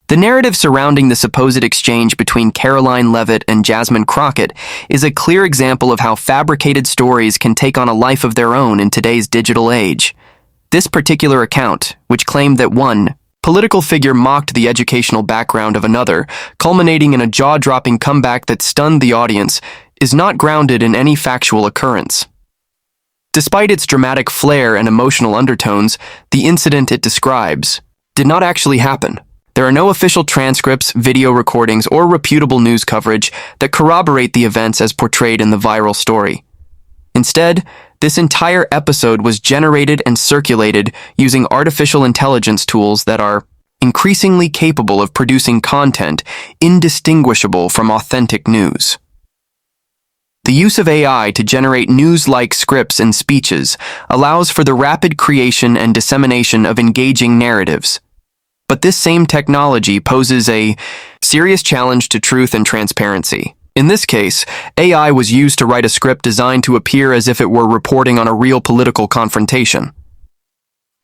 The narrative surrounding the supposed exchange between Karoline Leavitt and Jasmine Crockett is a clear example of how fabricated stories can take on a life of their own in today's digital age. This particular account, which claimed that one political figure mocked the educational background of another, culminating in a jaw-dropping comeback that stunned the audience, is not grounded in any factual occurrence. Despite its dramatic flair and emotional undertones, the incident it describes did not actually happen. There are no official transcripts, video recordings, or reputable news coverage that corroborate the events as portrayed in the viral story. Instead, this entire episode was generated and circulated using artificial intelligence tools that are increasingly capable of producing content indistinguishable from authentic news. The use of AI to generate news-like scripts and speeches allows for the rapid creation and dissemination of engaging narratives. But this same technology poses a serious challenge to truth and transparency. In this case, AI was used to write a script designed to appear as if it were reporting on a real political confrontation.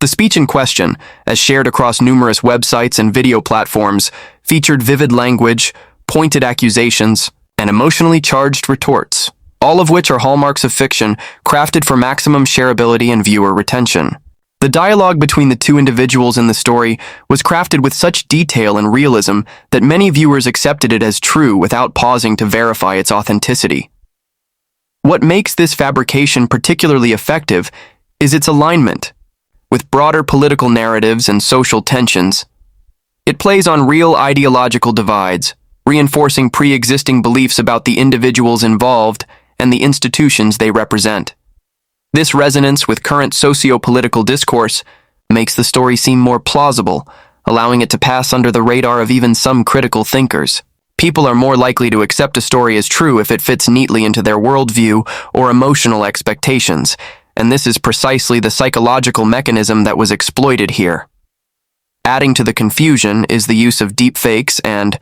The speech in question, as shared across numerous websites and video platforms, featured vivid language, pointed accusations, and emotionally charged retorts, all of which are hallmarks of fiction crafted for maximum shareability and viewer retention. The dialogue between the two individuals in the story was crafted with such detail and realism that many viewers accepted it as true without pausing to verify its authenticity. What makes this fabrication particularly effective is its alignment with broader political narratives and social tensions. It plays on real ideological divides, reinforcing pre-existing beliefs about the individuals involved and the institutions they represent. This resonance with current socio-political discourse makes the story seem more plausible, allowing it to pass under the radar of even some critical thinkers. People are more likely to accept a story as true if it fits neatly into their worldview or emotional expectations, and this is precisely the psychological mechanism that was exploited here. Adding to the confusion is the use of deepfakes and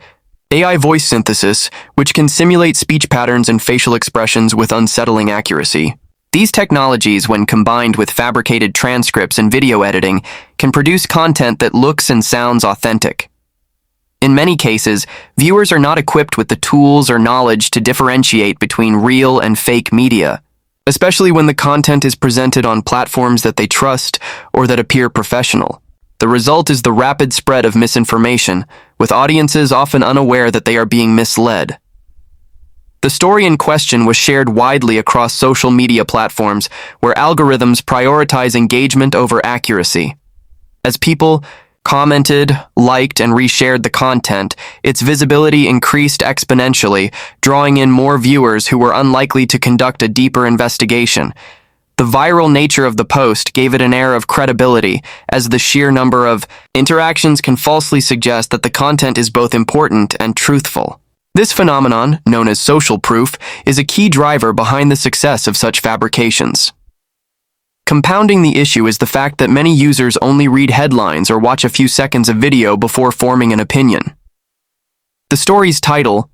AI voice synthesis, which can simulate speech patterns and facial expressions with unsettling accuracy. These technologies, when combined with fabricated transcripts and video editing, can produce content that looks and sounds authentic. In many cases, viewers are not equipped with the tools or knowledge to differentiate between real and fake media, especially when the content is presented on platforms that they trust or that appear professional. The result is the rapid spread of misinformation, with audiences often unaware that they are being misled. The story in question was shared widely across social media platforms where algorithms prioritize engagement over accuracy. As people commented, liked, and reshared the content, its visibility increased exponentially, drawing in more viewers who were unlikely to conduct a deeper investigation. The viral nature of the post gave it an air of credibility, as the sheer number of interactions can falsely suggest that the content is both important and truthful. This phenomenon, known as social proof, is a key driver behind the success of such fabrications. Compounding the issue is the fact that many users only read headlines or watch a few seconds of video before forming an opinion. The story's title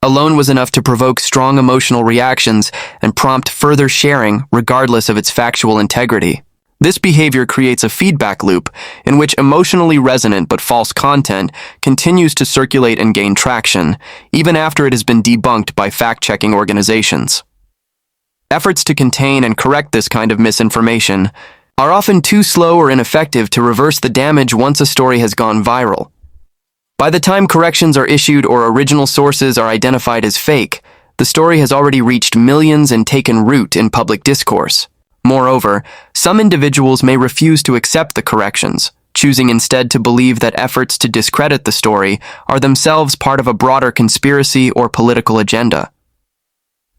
alone was enough to provoke strong emotional reactions and prompt further sharing regardless of its factual integrity. This behavior creates a feedback loop in which emotionally resonant but false content continues to circulate and gain traction, even after it has been debunked by fact-checking organizations. Efforts to contain and correct this kind of misinformation are often too slow or ineffective to reverse the damage once a story has gone viral. By the time corrections are issued or original sources are identified as fake, the story has already reached millions and taken root in public discourse. Moreover, some individuals may refuse to accept the corrections, choosing instead to believe that efforts to discredit the story are themselves part of a broader conspiracy or political agenda.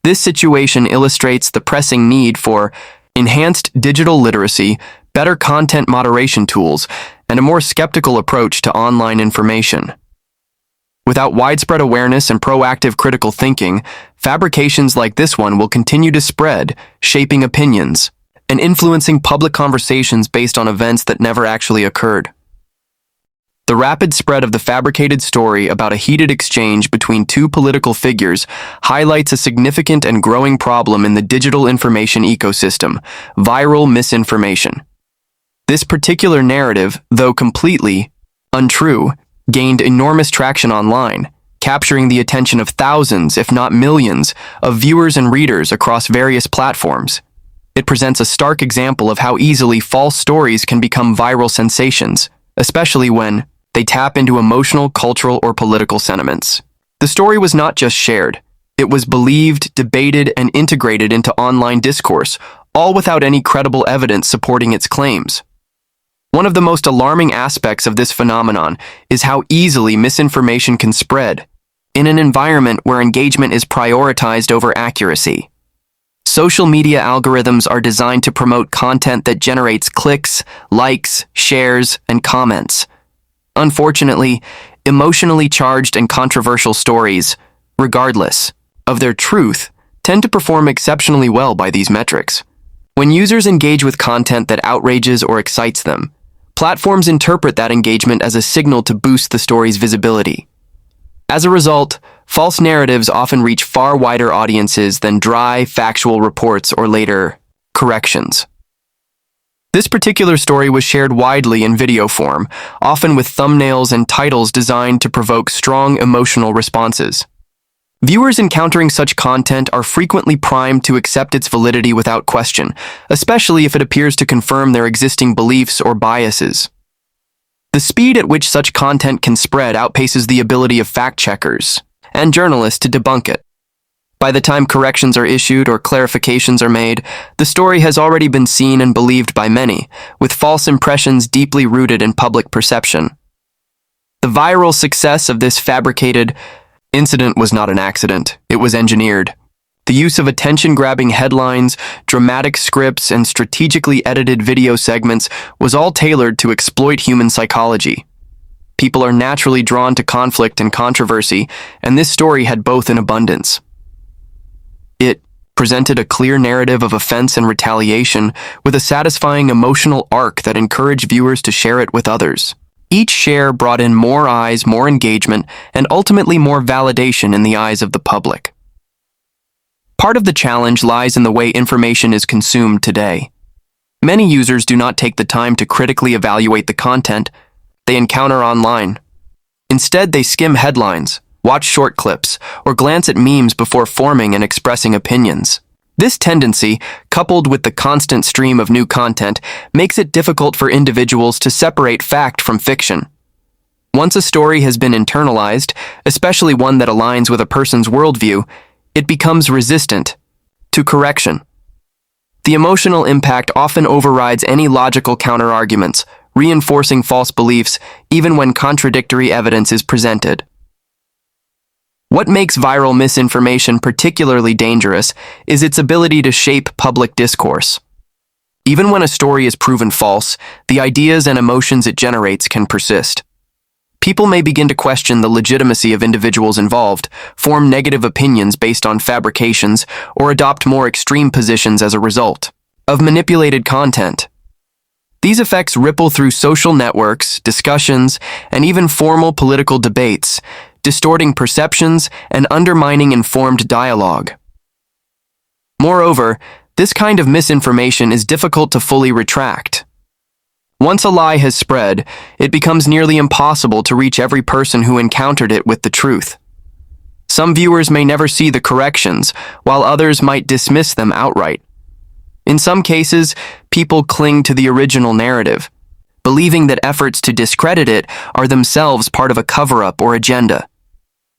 This situation illustrates the pressing need for enhanced digital literacy, better content moderation tools, and a more skeptical approach to online information. Without widespread awareness and proactive critical thinking, fabrications like this one will continue to spread, shaping opinions and influencing public conversations based on events that never actually occurred. The rapid spread of the fabricated story about a heated exchange between two political figures highlights a significant and growing problem in the digital information ecosystem: viral misinformation. This particular narrative, though completely untrue, gained enormous traction online, capturing the attention of thousands, if not millions, of viewers and readers across various platforms. It presents a stark example of how easily false stories can become viral sensations, especially when they tap into emotional, cultural, or political sentiments. The story was not just shared. It was believed, debated, and integrated into online discourse, all without any credible evidence supporting its claims. One of the most alarming aspects of this phenomenon is how easily misinformation can spread in an environment where engagement is prioritized over accuracy. Social media algorithms are designed to promote content that generates clicks, likes, shares, and comments. Unfortunately, emotionally charged and controversial stories, regardless of their truth, tend to perform exceptionally well by these metrics. When users engage with content that outrages or excites them, platforms interpret that engagement as a signal to boost the story's visibility. As a result, false narratives often reach far wider audiences than dry, factual reports or later corrections. This particular story was shared widely in video form, often with thumbnails and titles designed to provoke strong emotional responses. Viewers encountering such content are frequently primed to accept its validity without question, especially if it appears to confirm their existing beliefs or biases. The speed at which such content can spread outpaces the ability of fact-checkers and journalists to debunk it. By the time corrections are issued or clarifications are made, the story has already been seen and believed by many, with false impressions deeply rooted in public perception. The viral success of this fabricated incident was not an accident. It was engineered. The use of attention-grabbing headlines, dramatic scripts, and strategically edited video segments was all tailored to exploit human psychology. People are naturally drawn to conflict and controversy, and this story had both in abundance. It presented a clear narrative of offense and retaliation with a satisfying emotional arc that encouraged viewers to share it with others. Each share brought in more eyes, more engagement, and ultimately more validation in the eyes of the public. Part of the challenge lies in the way information is consumed today. Many users do not take the time to critically evaluate the content they encounter online. Instead, they skim headlines, watch short clips, or glance at memes before forming and expressing opinions. This tendency, coupled with the constant stream of new content, makes it difficult for individuals to separate fact from fiction. Once a story has been internalized, especially one that aligns with a person's worldview, it becomes resistant to correction. The emotional impact often overrides any logical counterarguments, reinforcing false beliefs even when contradictory evidence is presented. What makes viral misinformation particularly dangerous is its ability to shape public discourse. Even when a story is proven false, the ideas and emotions it generates can persist. People may begin to question the legitimacy of individuals involved, form negative opinions based on fabrications, or adopt more extreme positions as a result of manipulated content. These effects ripple through social networks, discussions, and even formal political debates, distorting perceptions and undermining informed dialogue. Moreover, this kind of misinformation is difficult to fully retract. Once a lie has spread, it becomes nearly impossible to reach every person who encountered it with the truth. Some viewers may never see the corrections, while others might dismiss them outright. In some cases, people cling to the original narrative, believing that efforts to discredit it are themselves part of a cover-up or agenda.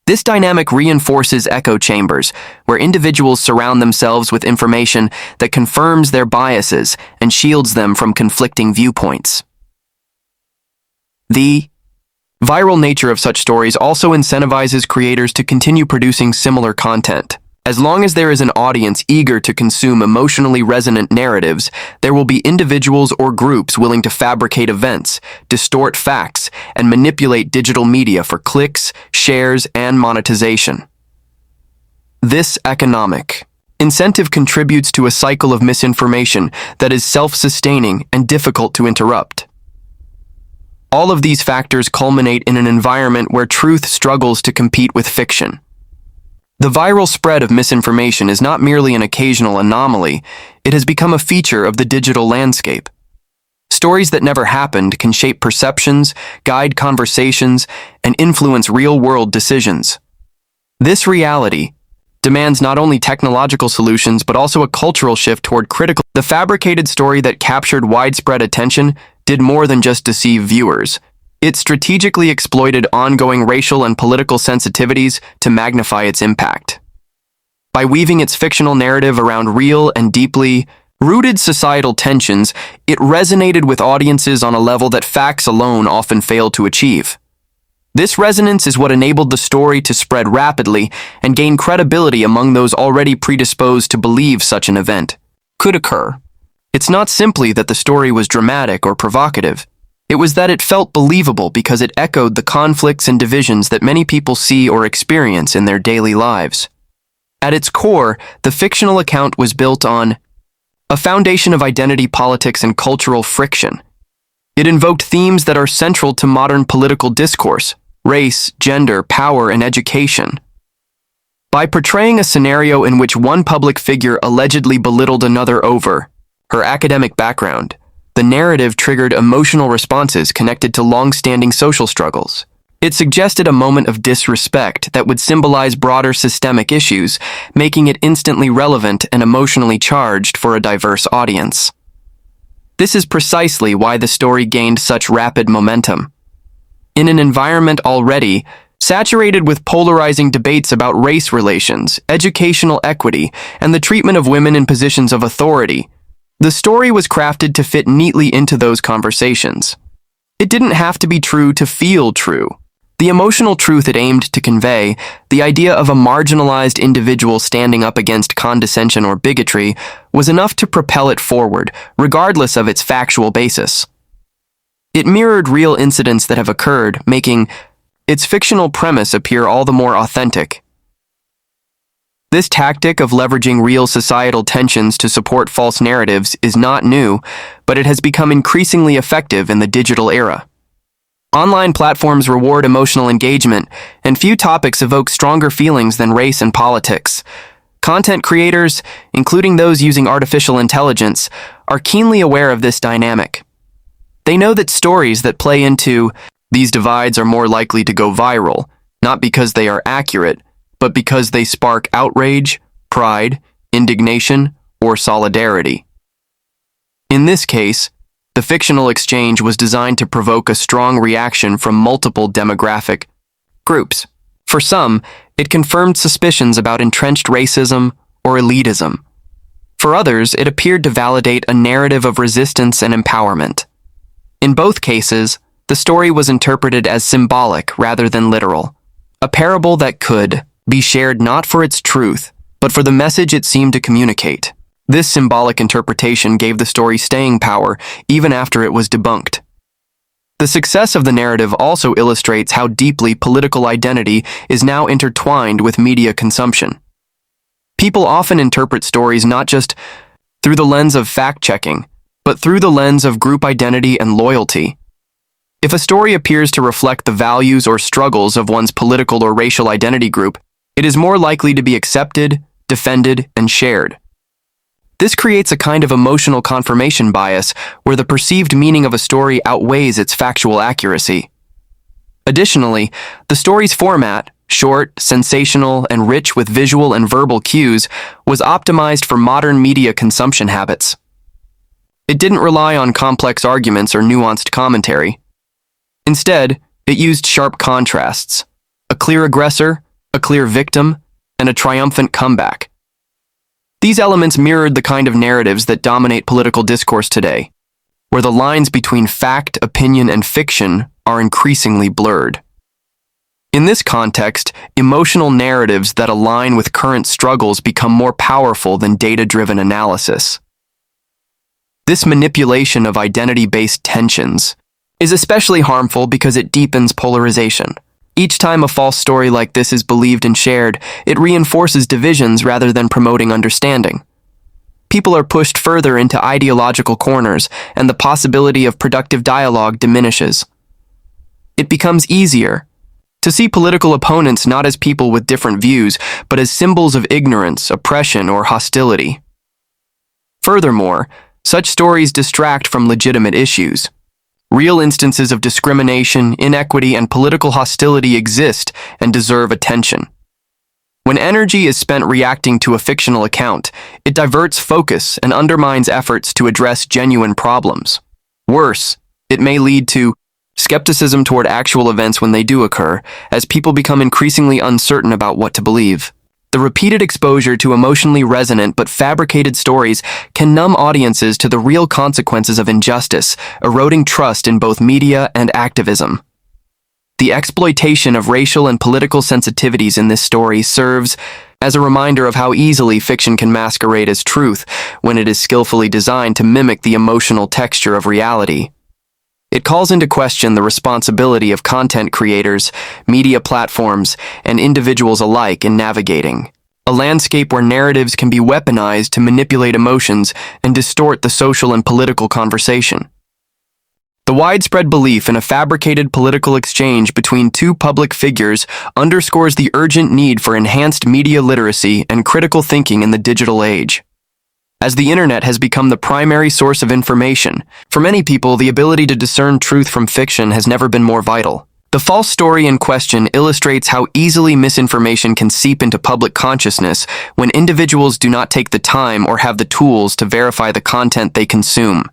This dynamic reinforces echo chambers, where individuals surround themselves with information that confirms their biases and shields them from conflicting viewpoints. The viral nature of such stories also incentivizes creators to continue producing similar content. As long as there is an audience eager to consume emotionally resonant narratives, there will be individuals or groups willing to fabricate events, distort facts, and manipulate digital media for clicks, shares, and monetization. This economic incentive contributes to a cycle of misinformation that is self-sustaining and difficult to interrupt. All of these factors culminate in an environment where truth struggles to compete with fiction. The viral spread of misinformation is not merely an occasional anomaly, it has become a feature of the digital landscape. Stories that never happened can shape perceptions, guide conversations, and influence real-world decisions. This reality demands not only technological solutions but also a cultural shift toward critical. The fabricated story that captured widespread attention did more than just deceive viewers. It strategically exploited ongoing racial and political sensitivities to magnify its impact. By weaving its fictional narrative around real and deeply rooted societal tensions, it resonated with audiences on a level that facts alone often fail to achieve. This resonance is what enabled the story to spread rapidly and gain credibility among those already predisposed to believe such an event could occur. It's not simply that the story was dramatic or provocative. It was that it felt believable because it echoed the conflicts and divisions that many people see or experience in their daily lives. At its core, the fictional account was built on a foundation of identity politics and cultural friction. It invoked themes that are central to modern political discourse: race, gender, power, and education. By portraying a scenario in which one public figure allegedly belittled another over her academic background, the narrative triggered emotional responses connected to long-standing social struggles. It suggested a moment of disrespect that would symbolize broader systemic issues, making it instantly relevant and emotionally charged for a diverse audience. This is precisely why the story gained such rapid momentum. In an environment already saturated with polarizing debates about race relations, educational equity, and the treatment of women in positions of authority, the story was crafted to fit neatly into those conversations. It didn't have to be true to feel true. The emotional truth it aimed to convey, the idea of a marginalized individual standing up against condescension or bigotry, was enough to propel it forward, regardless of its factual basis. It mirrored real incidents that have occurred, making its fictional premise appear all the more authentic. This tactic of leveraging real societal tensions to support false narratives is not new, but it has become increasingly effective in the digital era. Online platforms reward emotional engagement, and few topics evoke stronger feelings than race and politics. Content creators, including those using artificial intelligence, are keenly aware of this dynamic. They know that stories that play into these divides are more likely to go viral, not because they are accurate, but because they spark outrage, pride, indignation, or solidarity. In this case, the fictional exchange was designed to provoke a strong reaction from multiple demographic groups. For some, it confirmed suspicions about entrenched racism or elitism. For others, it appeared to validate a narrative of resistance and empowerment. In both cases, the story was interpreted as symbolic rather than literal, a parable that could be shared not for its truth, but for the message it seemed to communicate. This symbolic interpretation gave the story staying power even after it was debunked. The success of the narrative also illustrates how deeply political identity is now intertwined with media consumption. People often interpret stories not just through the lens of fact-checking, but through the lens of group identity and loyalty. If a story appears to reflect the values or struggles of one's political or racial identity group, it is more likely to be accepted, defended, and shared. This creates a kind of emotional confirmation bias where the perceived meaning of a story outweighs its factual accuracy. Additionally, the story's format, short, sensational, and rich with visual and verbal cues, was optimized for modern media consumption habits. It didn't rely on complex arguments or nuanced commentary. Instead, it used sharp contrasts, a clear aggressor, a clear victim, and a triumphant comeback. These elements mirrored the kind of narratives that dominate political discourse today, where the lines between fact, opinion, and fiction are increasingly blurred. In this context, emotional narratives that align with current struggles become more powerful than data-driven analysis. This manipulation of identity-based tensions is especially harmful because it deepens polarization. Each time a false story like this is believed and shared, it reinforces divisions rather than promoting understanding. People are pushed further into ideological corners, and the possibility of productive dialogue diminishes. It becomes easier to see political opponents not as people with different views, but as symbols of ignorance, oppression, or hostility. Furthermore, Such stories distract from legitimate issues. Real instances of discrimination, inequity, and political hostility exist and deserve attention. When energy is spent reacting to a fictional account, it diverts focus and undermines efforts to address genuine problems. Worse, it may lead to skepticism toward actual events when they do occur, as people become increasingly uncertain about what to believe. The repeated exposure to emotionally resonant but fabricated stories can numb audiences to the real consequences of injustice, eroding trust in both media and activism. The exploitation of racial and political sensitivities in this story serves as a reminder of how easily fiction can masquerade as truth when it is skillfully designed to mimic the emotional texture of reality. It calls into question the responsibility of content creators, media platforms, and individuals alike in navigating a landscape where narratives can be weaponized to manipulate emotions and distort the social and political conversation. The widespread belief in a fabricated political exchange between two public figures underscores the urgent need for enhanced media literacy and critical thinking in the digital age. As the internet has become the primary source of information, for many people, the ability to discern truth from fiction has never been more vital. The false story in question illustrates how easily misinformation can seep into public consciousness when individuals do not take the time or have the tools to verify the content they consume.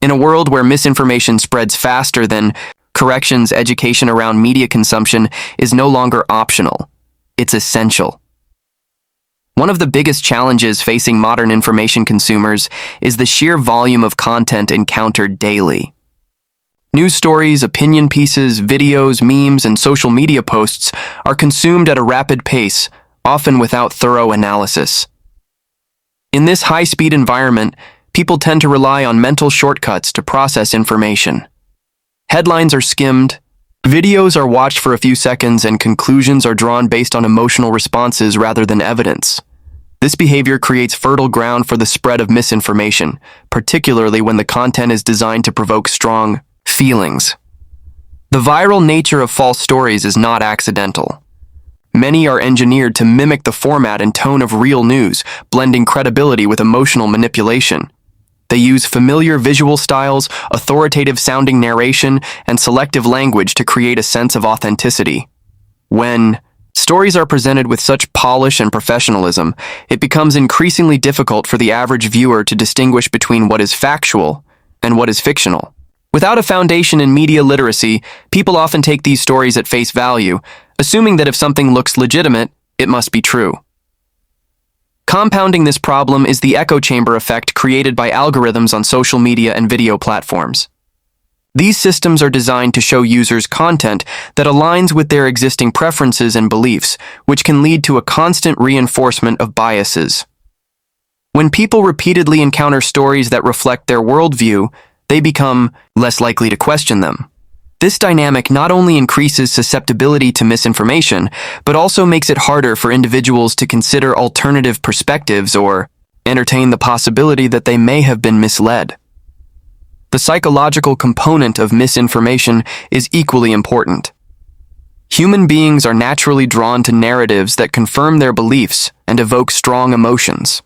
In a world where misinformation spreads faster than corrections, education around media consumption is no longer optional. It's essential. One of the biggest challenges facing modern information consumers is the sheer volume of content encountered daily. News stories, opinion pieces, videos, memes, and social media posts are consumed at a rapid pace, often without thorough analysis. In this high-speed environment, people tend to rely on mental shortcuts to process information. Headlines are skimmed, videos are watched for a few seconds, and conclusions are drawn based on emotional responses rather than evidence. This behavior creates fertile ground for the spread of misinformation, particularly when the content is designed to provoke strong feelings. The viral nature of false stories is not accidental. Many are engineered to mimic the format and tone of real news, blending credibility with emotional manipulation. They use familiar visual styles, authoritative-sounding narration, and selective language to create a sense of authenticity. When stories are presented with such polish and professionalism, it becomes increasingly difficult for the average viewer to distinguish between what is factual and what is fictional. Without a foundation in media literacy, people often take these stories at face value, assuming that if something looks legitimate, it must be true. Compounding this problem is the echo chamber effect created by algorithms on social media and video platforms. These systems are designed to show users content that aligns with their existing preferences and beliefs, which can lead to a constant reinforcement of biases. When people repeatedly encounter stories that reflect their worldview, they become less likely to question them. This dynamic not only increases susceptibility to misinformation, but also makes it harder for individuals to consider alternative perspectives or entertain the possibility that they may have been misled. The psychological component of misinformation is equally important. Human beings are naturally drawn to narratives that confirm their beliefs and evoke strong emotions.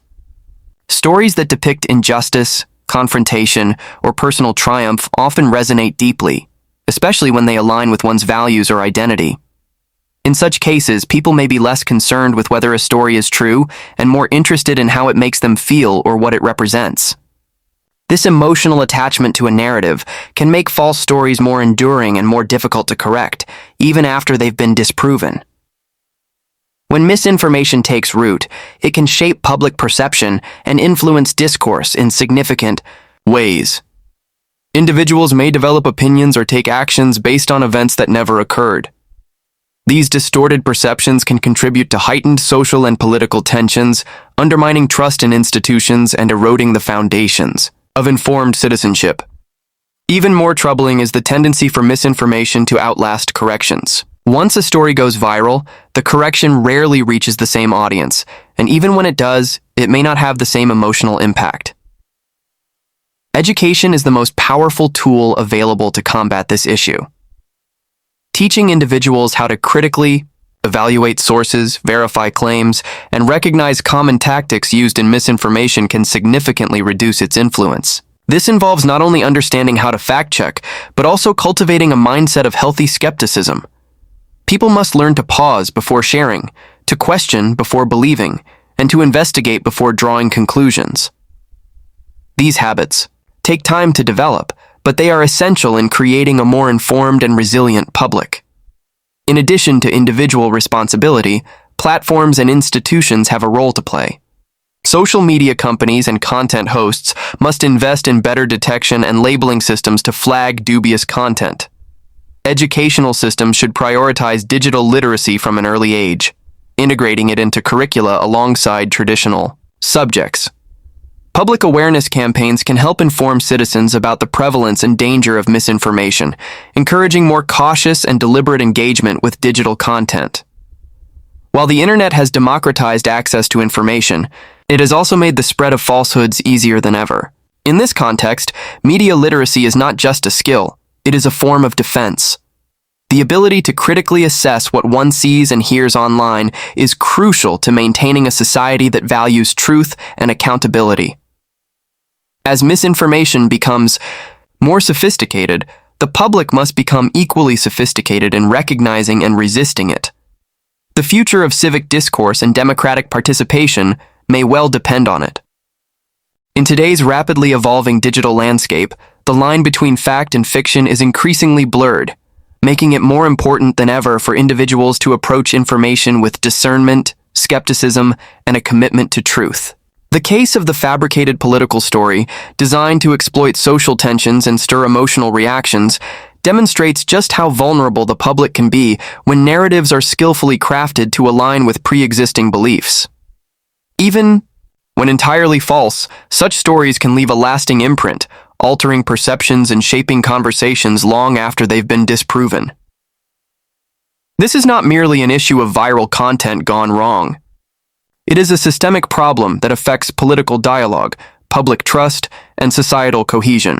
Stories that depict injustice, confrontation, or personal triumph often resonate deeply, especially when they align with one's values or identity. In such cases, people may be less concerned with whether a story is true and more interested in how it makes them feel or what it represents. This emotional attachment to a narrative can make false stories more enduring and more difficult to correct, even after they've been disproven. When misinformation takes root, it can shape public perception and influence discourse in significant ways. Individuals may develop opinions or take actions based on events that never occurred. These distorted perceptions can contribute to heightened social and political tensions, undermining trust in institutions and eroding the foundations of informed citizenship. Even more troubling is the tendency for misinformation to outlast corrections. Once a story goes viral, the correction rarely reaches the same audience, and even when it does, it may not have the same emotional impact. Education is the most powerful tool available to combat this issue. Teaching individuals how to critically Evaluate sources, verify claims, and recognize common tactics used in misinformation can significantly reduce its influence. This involves not only understanding how to fact-check, but also cultivating a mindset of healthy skepticism. People must learn to pause before sharing, to question before believing, and to investigate before drawing conclusions. These habits take time to develop, but they are essential in creating a more informed and resilient public. In addition to individual responsibility, platforms and institutions have a role to play. Social media companies and content hosts must invest in better detection and labeling systems to flag dubious content. Educational systems should prioritize digital literacy from an early age, integrating it into curricula alongside traditional subjects. Public awareness campaigns can help inform citizens about the prevalence and danger of misinformation, encouraging more cautious and deliberate engagement with digital content. While the internet has democratized access to information, it has also made the spread of falsehoods easier than ever. In this context, media literacy is not just a skill, it is a form of defense. The ability to critically assess what one sees and hears online is crucial to maintaining a society that values truth and accountability. As misinformation becomes more sophisticated, the public must become equally sophisticated in recognizing and resisting it. The future of civic discourse and democratic participation may well depend on it. In today's rapidly evolving digital landscape, the line between fact and fiction is increasingly blurred, making it more important than ever for individuals to approach information with discernment, skepticism, and a commitment to truth. The case of the fabricated political story, designed to exploit social tensions and stir emotional reactions, demonstrates just how vulnerable the public can be when narratives are skillfully crafted to align with pre-existing beliefs. Even when entirely false, such stories can leave a lasting imprint, altering perceptions and shaping conversations long after they've been disproven. This is not merely an issue of viral content gone wrong. It is a systemic problem that affects political dialogue, public trust, and societal cohesion.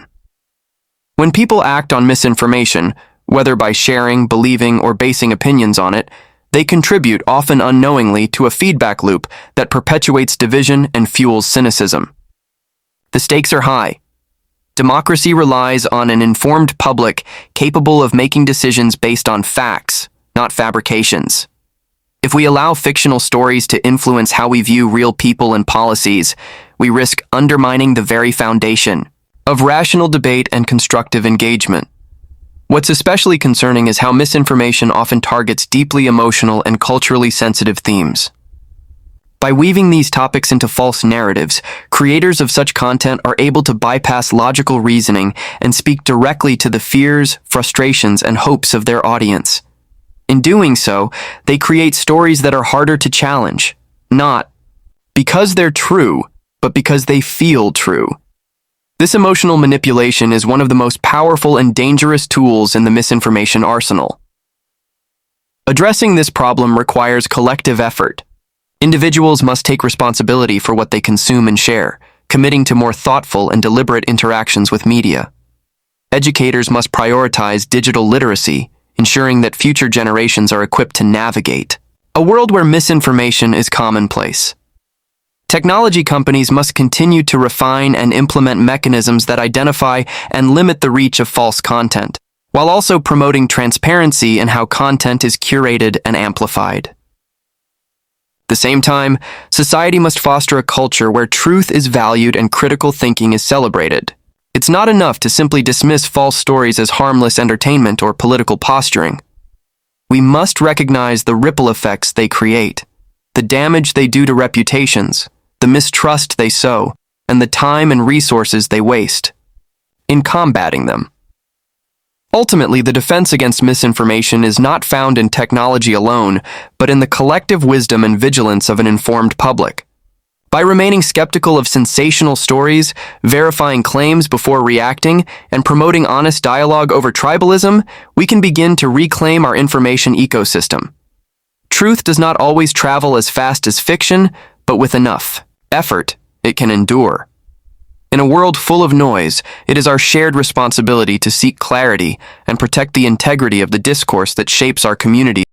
When people act on misinformation, whether by sharing, believing, or basing opinions on it, they contribute, often unknowingly, to a feedback loop that perpetuates division and fuels cynicism. The stakes are high. Democracy relies on an informed public capable of making decisions based on facts, not fabrications. If we allow fictional stories to influence how we view real people and policies, we risk undermining the very foundation of rational debate and constructive engagement. What's especially concerning is how misinformation often targets deeply emotional and culturally sensitive themes. By weaving these topics into false narratives, creators of such content are able to bypass logical reasoning and speak directly to the fears, frustrations, and hopes of their audience. In doing so, they create stories that are harder to challenge, not because they're true, but because they feel true. This emotional manipulation is one of the most powerful and dangerous tools in the misinformation arsenal. Addressing this problem requires collective effort. Individuals must take responsibility for what they consume and share, committing to more thoughtful and deliberate interactions with media. Educators must prioritize digital literacy, ensuring that future generations are equipped to navigate a world where misinformation is commonplace. Technology companies must continue to refine and implement mechanisms that identify and limit the reach of false content, while also promoting transparency in how content is curated and amplified. At the same time, society must foster a culture where truth is valued and critical thinking is celebrated. It's not enough to simply dismiss false stories as harmless entertainment or political posturing. We must recognize the ripple effects they create, the damage they do to reputations, the mistrust they sow, and the time and resources they waste in combating them. Ultimately, the defense against misinformation is not found in technology alone, but in the collective wisdom and vigilance of an informed public. By remaining skeptical of sensational stories, verifying claims before reacting, and promoting honest dialogue over tribalism, we can begin to reclaim our information ecosystem. Truth does not always travel as fast as fiction, but with enough effort, it can endure. In a world full of noise, it is our shared responsibility to seek clarity and protect the integrity of the discourse that shapes our community.